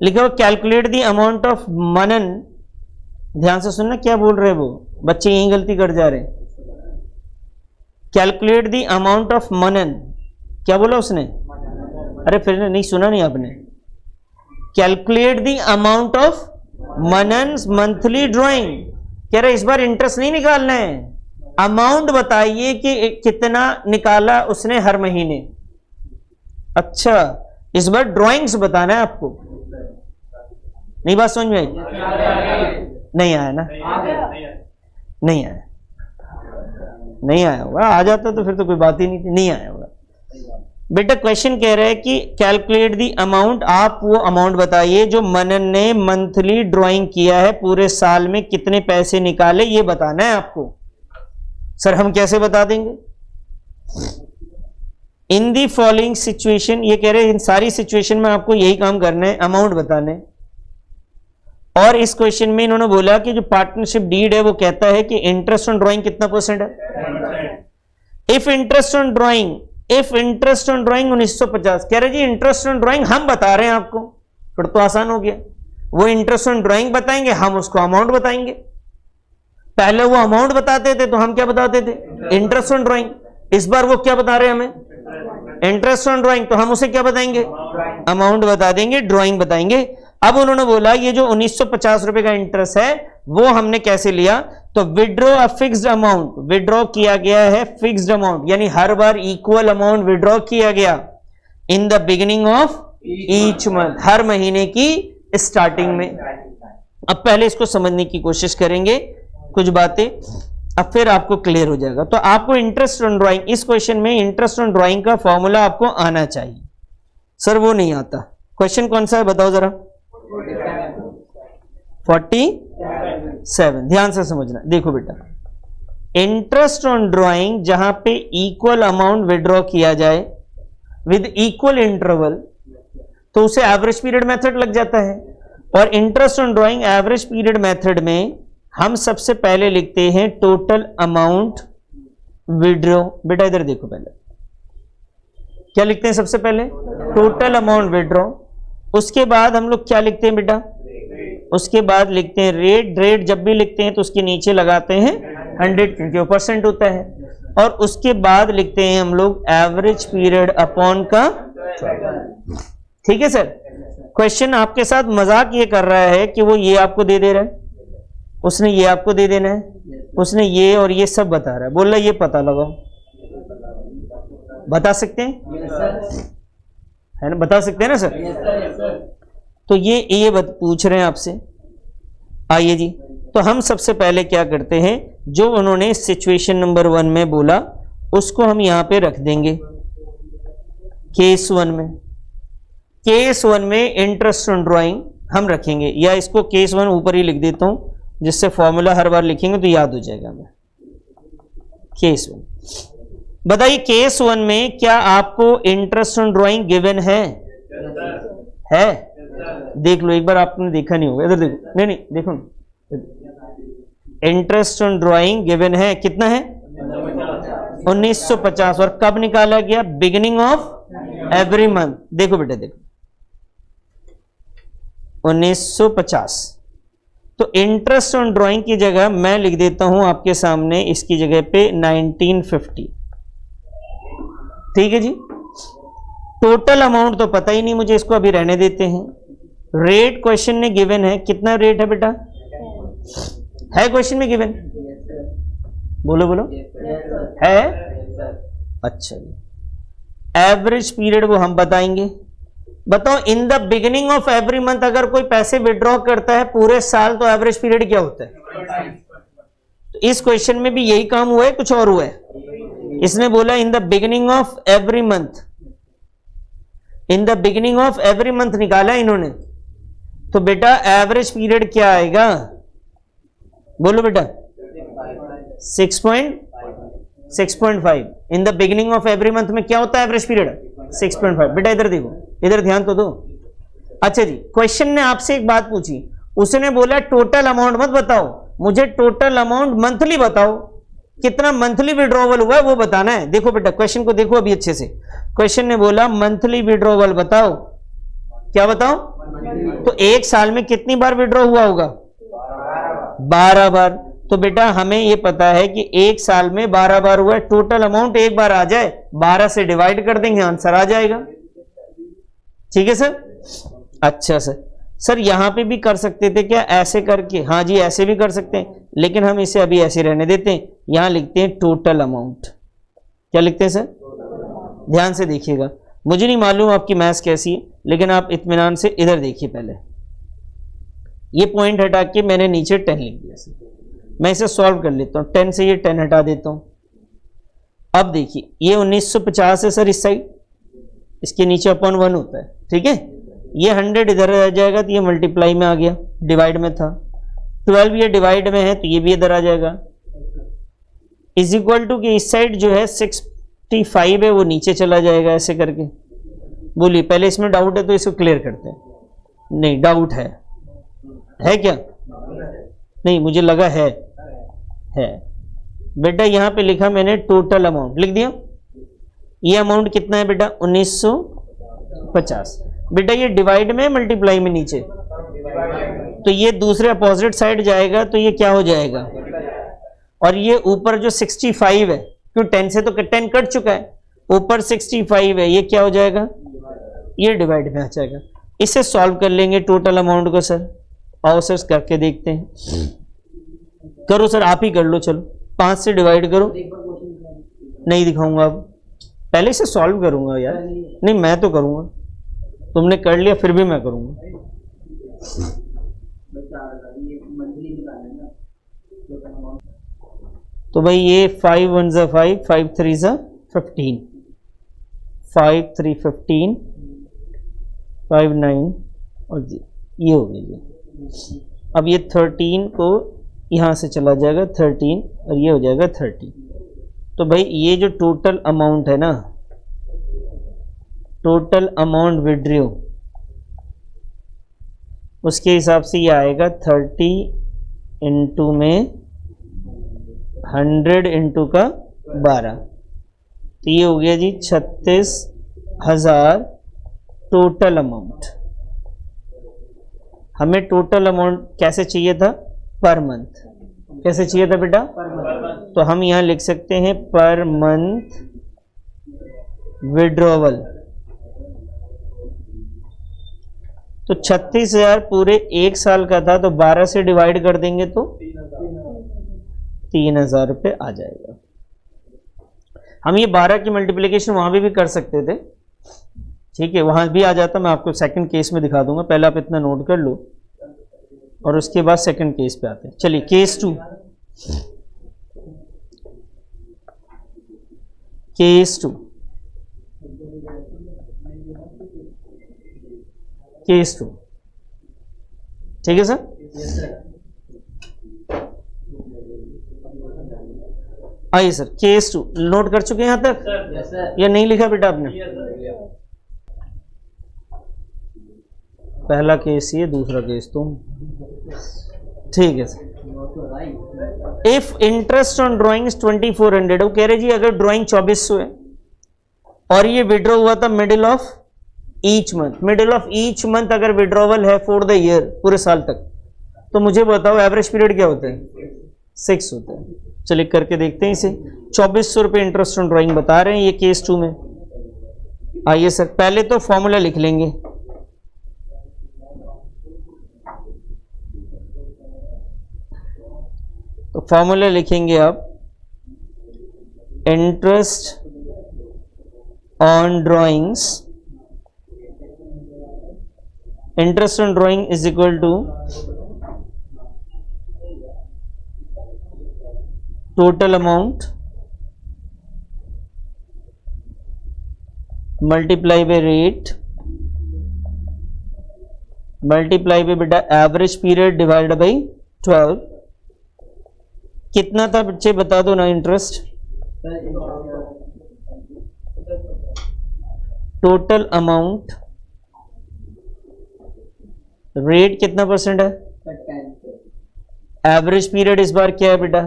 लिखा हुआ calculate the amount of मनन, ध्यान से सुनना क्या बोल रहे हैं वो बच्चे, यही गलती कर जा रहे हैं। कैलकुलेट द अमाउंट ऑफ मनन, क्या बोला उसने? अरे फिर नहीं सुना नहीं आपने। Calculate the amount of Manan monthly drawing, कह रहे इस बार इंटरेस्ट नहीं निकालना है, अमाउंट बताइए कि कितना निकाला उसने हर महीने। अच्छा, इस बार ड्राइंग्स बताना है आपको। नहीं बात समझ में आई? नहीं आया ना? नहीं आया, नहीं आया होगा, आ जाता तो फिर तो कोई बात ही नहीं थी। नहीं आया होगा बेटा। क्वेश्चन कह रहा है कि कैलकुलेट दी अमाउंट, आप वो अमाउंट बताइए जो मनन ने मंथली ड्राइंग किया है, पूरे साल में कितने पैसे निकाले, ये बताना है आपको। सर हम कैसे बता देंगे? इन दी फॉलोइंग सिचुएशन, ये कह रहे हैं इन सारी सिचुएशन में आपको यही काम करना है, अमाउंट बताने। और इस क्वेश्चन में इन्होंने बोला कि जो पार्टनरशिप डीड है वो कहता है कि इंटरेस्ट ऑन ड्राइंग कितना परसेंट है। इफ इंटरेस्ट ऑन ड्राइंग 1950, कह रहे जी इंटरेस्ट ऑन ड्राइंग हम बता रहे हैं आपको, फिर तो आसान हो गया। वो इंटरेस्ट ऑन ड्राइंग बताएंगे, हम उसको अमाउंट बताएंगे। पहले वो अमाउंट बताते थे तो हम क्या बताते थे? Interest on drawing. इस बार वो क्या बता रहे हैं हमें? इंटरेस्ट ऑन ड्राइंग, तो हम उसे क्या बताएंगे? अमाउंट बता देंगे, ड्राइंग बताएंगे। अब उन्होंने बोला ये जो 1950 रुपए का इंटरेस्ट है वो हमने कैसे लिया, तो withdraw a fixed amount, withdraw किया गया है फिक्स्ड अमाउंट, यानी हर बार इक्वल अमाउंट विड्रॉ किया गया in the beginning of each month, हर महीने की स्टार्टिंग में। अब पहले इसको समझने की कोशिश करेंगे कुछ बातें, अब फिर आपको क्लियर हो जाएगा। तो आपको इंटरेस्ट ऑन ड्राइंग, इस क्वेश्चन में इंटरेस्ट ऑन ड्राइंग का फॉर्मूला आपको आना चाहिए। सर वो नहीं आता, क्वेश्चन कौन सा है बताओ जरा? 47, ध्यान से समझना। देखो बेटा, इंटरेस्ट ऑन ड्राइंग जहां पे इक्वल अमाउंट विड्रॉ किया जाए विद इक्वल इंटरवल, तो उसे एवरेज पीरियड मेथड लग जाता है। और interest on drawing average period method में हम सबसे पहले लिखते हैं टोटल अमाउंट विड्रॉ। बेटा इधर देखो, पहले क्या लिखते हैं? सबसे पहले टोटल अमाउंट विड्रॉ। उसके बाद हम लोग क्या लिखते हैं बेटा? उसके बाद लिखते हैं रेट। रेट जब भी लिखते हैं तो उसके नीचे लगाते हैं 100, क्योंकि वो परसेंट होता है। और उसके बाद लिखते हैं हम लोग एवरेज पीरियड अपॉन का। ठीक है सर? क्वेश्चन आपके साथ मजाक ये कर रहा है कि वो ये आपको दे दे रहा है, उसने ये आपको दे देना है, उसने ये और ये सब बता रहा है, बोल रहा है ये पता लगाओ। बता सकते हैं? है ना, बता सकते हैं ना सर? तो ये पूछ रहे हैं आपसे। आइए जी, तो हम सबसे पहले क्या करते हैं, जो उन्होंने सिचुएशन नंबर 1 में बोला उसको हम यहां पे रख देंगे केस 1 में। केस 1 में इंटरेस्ट ऑन ड्राइंग हम रखेंगे, या इसको केस 1 ऊपर ही लिख देता हूं जिससे फॉर्मूला हर बार लिखेंगे तो याद हो जाएगा हमें। केस 1 बताइए, केस 1 में क्या आपको इंटरेस्ट ऑन ड्राइंग गिवन है? देख लो एक बार, आपने देखा नहीं होगा, इधर देखो। नहीं देखो, इंटरेस्ट ऑन ड्राइंग गिवन है, कितना है? 1950। और कब निकाला गया? Beginning of every month. देखो बेटा देखो, 1950। तो इंटरेस्ट ऑन ड्राइंग की जगह मैं लिख देता हूं आपके सामने, इसकी जगह पे 1950। ठीक है जी। टोटल अमाउंट तो पता ही नहीं मुझे, इसको अभी रहने देते हैं। रेट क्वेश्चन ने गिवन है, कितना रेट है बेटा? है क्वेश्चन में गिवन? बोलो बोलो। है? अच्छा जी। एवरेज पीरियड वो हम बताएंगे। बताओ, इन the beginning of every month अगर कोई पैसे विड्रॉ करता है पूरे साल तो एवरेज पीरियड क्या होता है? तो इस क्वेश्चन में भी यही काम हुआ है, कुछ और हुआ है? इसने बोला इन the beginning of every month, in the beginning of every month निकाला इन्होंने। तो बेटा एवरेज पीरियड क्या आएगा? बोलो बेटा। 6.5। इन the beginning of every month में क्या होता है एवरेज पीरियड? 6.5। बेटा इधर देखो, इधर ध्यान तो दो। अच्छा जी, क्वेश्चन ने आपसे एक बात पूछी, उसने बोला टोटल अमाउंट मत बताओ, मुझे टोटल अमाउंट मंथली बताओ, कितना मंथली विड्रॉवल हुआ है वो बताना है। देखो बेटा क्वेश्चन को देखो अभी अच्छे से। क्वेश्चन ने बोला मंथली विड्रॉवल बताओ। क्या बताओ? तो एक साल में कितनी बार विड्रॉ हुआ होगा? 12 बार। तो बेटा हमें ये पता है कि एक साल में 12 बार हुआ है, टोटल अमाउंट एक बार आ जाए 12 से डिवाइड कर देंगे, आंसर आ जाएगा। ठीक है सर। अच्छा सर यहां पे भी कर सकते थे क्या ऐसे करके? हाँ जी ऐसे भी कर सकते हैं, लेकिन हम इसे अभी ऐसे रहने देते हैं। यहां लिखते हैं टोटल अमाउंट। क्या लिखते हैं सर? ध्यान से देखिएगा, मुझे नहीं मालूम आपकी मैथ्स कैसी है, लेकिन आप इत्मीनान से इधर देखिए। पहले ये पॉइंट हटा के मैंने नीचे 10 लिख दिया। मैं इसे सॉल्व कर लेता हूं, 10 से ये 10 हटा देता हूं। अब देखिए ये 1950 है सर इस साइड, इसके नीचे अपॉन 1 होता है। ठीक है, ये 100 इधर आ जाएगा तो ये मल्टीप्लाई में आ गया, डिवाइड में था। 12 ये डिवाइड में है तो ये भी इधर आ जाएगा। इज इक्वल टू कि इस साइड जो है 65 है वो नीचे चला जाएगा ऐसे करके। बोलिए पहले इसमें डाउट है तो इसको क्लियर करते हैं। नहीं डाउट है क्या? नहीं मुझे लगा है बेटा। यहां पे लिखा मैंने टोटल अमाउंट लिख दिया। ये अमाउंट कितना है बेटा? 1950। बेटा ये डिवाइड में मल्टीप्लाई में नीचे, तो ये दूसरे अपोजिट साइड जाएगा तो ये क्या हो जाएगा? और ये ऊपर जो 65 है, क्यों 10 से तो 10 कट चुका है, ऊपर 65 है, ये क्या हो जाएगा? ये डिवाइड में आ जाएगा। इसे सॉल्व कर लेंगे टोटल अमाउंट को सर। आओ सर करके देखते हैं। करो सर, आप ही कर लो। चलो 5 से डिवाइड करो। नहीं दिखाऊंगा अब, पहले इसे सॉल्व करूंगा यार। नहीं मैं तो करूंगा, तुमने कर लिया फिर भी मैं करूंगा। तो भाई ये 5 1 ज़ा 5, 5 3 ज़ा 15, 5 3 15, 5 9 और ये हो गया जी। अब ये 13 को यहाँ से चला जाएगा 13 और ये हो जाएगा 30। तो भाई ये जो टोटल अमाउंट है ना, टोटल अमाउंट विड्रॉ, उसके हिसाब से ये आएगा 30 इंटू में 100 इंटू का 12, तो ये हो गया जी 36,000 टोटल अमाउंट। हमें टोटल अमाउंट कैसे चाहिए था? Per month. कैसे चाहिए था बेटा? तो हम यहां लिख सकते हैं पर मंथ विड्रॉवल। तो 36,000 पूरे एक साल का था, तो 12 से डिवाइड कर देंगे तो 3,000 रुपये आ जाएगा। हम ये 12 की मल्टीप्लिकेशन वहां भी कर सकते थे, ठीक है, वहां भी आ जाता। मैं आपको सेकंड केस में दिखा दूंगा, पहले आप इतना नोट कर लो और उसके बाद सेकंड केस पे आते हैं। चलिए केस 2। केस 2 केस 2 ठीक है सर। आइए सर केस 2 नोट कर चुके हैं यहां तक या नहीं लिखा बेटा आपने? पहला केस ये, दूसरा केस तुम, ठीक है sir. If interest on drawing 2400, वो कह रहे जी अगर ड्राइंग 2400 है और ये विड्रॉ हुआ था middle of each month, middle of each month अगर विड्रॉवल है फॉर द ईयर, पूरे साल तक, तो मुझे बताओ एवरेज पीरियड क्या होता है? 6 होता है। चलिए करके देखते हैं इसे। 2400 रुपये इंटरेस्ट ऑन ड्राइंग बता रहे हैं ये केस 2 में। आइए सर पहले तो फॉर्मूला लिख लेंगे। तो फॉर्मूला लिखेंगे आप, interest on drawings, interest on drawing is equal to total amount multiply by rate multiply by बेटा एवरेज पीरियड डिवाइड बाय 12। कितना था बच्चे बता दो ना इंटरेस्ट? टोटल अमाउंट, रेट कितना परसेंट है? 10। एवरेज पीरियड इस बार क्या है बेटा?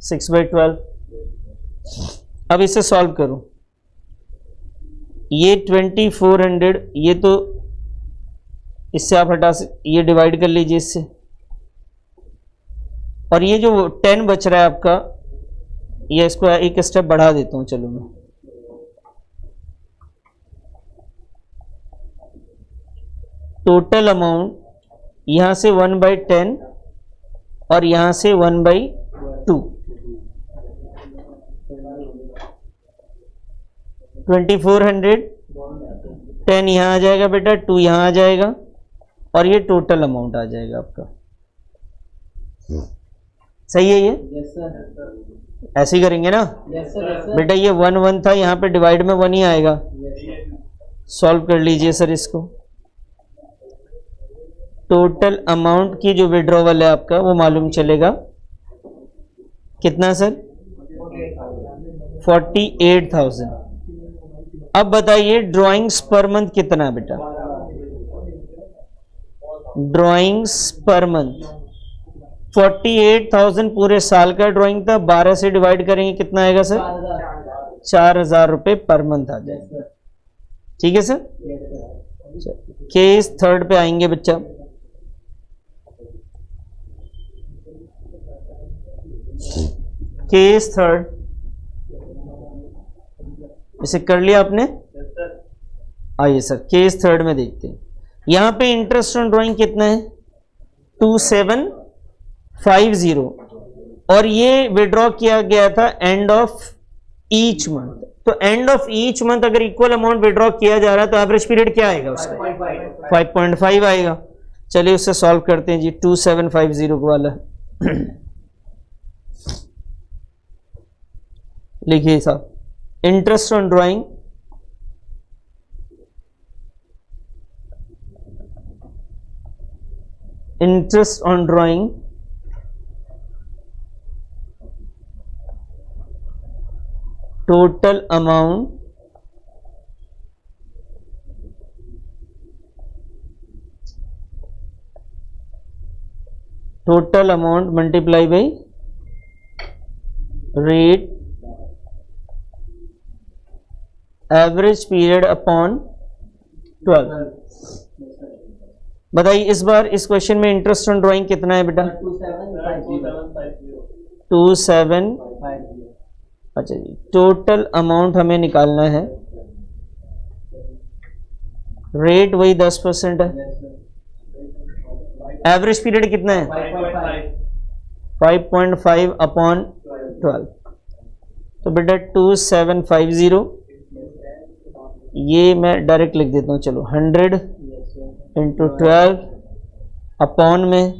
6/12। अब इसे सॉल्व करो। ये 2400, ये तो इससे आप हटा ये डिवाइड कर लीजिए इससे, और ये जो 10 बच रहा है आपका, ये इसको एक स्टेप बढ़ा देता हूं, चलो मैं टोटल अमाउंट यहां से 1/10 और यहां से 1/2, 2400, 10 यहां आ जाएगा बेटा, 2 यहां आ जाएगा, और ये टोटल अमाउंट आ जाएगा आपका। सही है ये? Yes sir. ऐसे ही करेंगे ना? Yes sir. बेटा ये 1 था, यहाँ पे डिवाइड में 1 ही आएगा। सॉल्व कर लीजिए सर इसको। टोटल अमाउंट की जो विड्रॉवल है आपका वो मालूम चलेगा कितना सर? 48,000। अब बताइए ड्राइंग्स पर मंथ कितना है बेटा? ड्राइंग्स पर मंथ 48,000 पूरे साल का ड्राइंग था, 12 से डिवाइड करेंगे कितना आएगा सर? 4,000 रुपए पर मंथ आ जाएगा। ठीक है सर? केस थर्ड पे आएंगे बच्चा। केस थर्ड, इसे कर लिया आपने? आइए सर केस थर्ड में देखते हैं। यहां पे इंटरेस्ट ऑन ड्राइंग कितना है? 2750, और ये विड्रॉ किया गया था एंड ऑफ ईच मंथ। तो एंड ऑफ ईच मंथ अगर इक्वल अमाउंट विड्रॉ किया जा रहा है तो एवरेज पीरियड क्या आएगा उसका? 5.5 आएगा। चलिए उससे सॉल्व करते हैं जी। 2750 वाला लिखिए साहब, interest on drawing interest on drawing total amount multiply by rate average period upon 12। बताइए इस बार इस क्वेश्चन में इंटरेस्ट ऑन ड्राइंग कितना है बेटा? 2750। अच्छा जी, टोटल अमाउंट हमें निकालना है, रेट वही 10% है, एवरेज पीरियड कितना है? 5.5 अपॉन 12। तो बेटा 2750, ये मैं डायरेक्ट लिख देता हूँ, चलो 100 इंटू 12 अपॉन में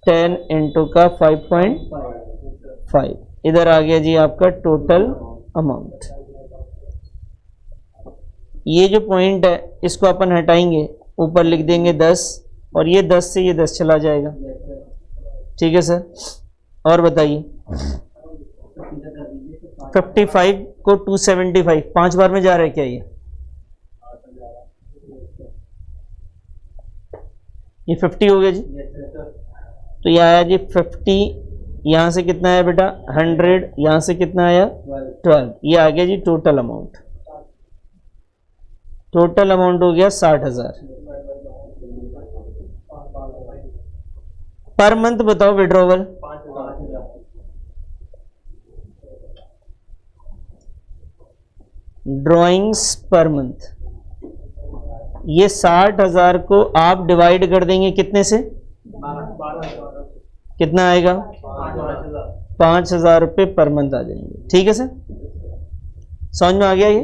10 इंटू का 5.5, इधर आ गया जी आपका टोटल अमाउंट। ये जो पॉइंट है इसको अपन हटाएंगे, ऊपर लिख देंगे 10, और ये 10 से ये 10 चला जाएगा। ठीक है सर? और बताइए 55 को 275 5 बार में जा रहा है क्या? ये 50 हो गया जी। तो ये आया जी 50, यहां से कितना आया बेटा? 100, यहां से कितना आया? 12। ये आ गया जी टोटल अमाउंट। टोटल अमाउंट हो गया 60,000 पर मंथ। बताओ विड्रॉवल ड्राइंग्स पर मंथ, ये 60,000 को आप डिवाइड कर देंगे कितने से? कितना आएगा? 5,000 रुपये पर मंथ आ जाएंगे। ठीक है सर? समझ में आ गया ये?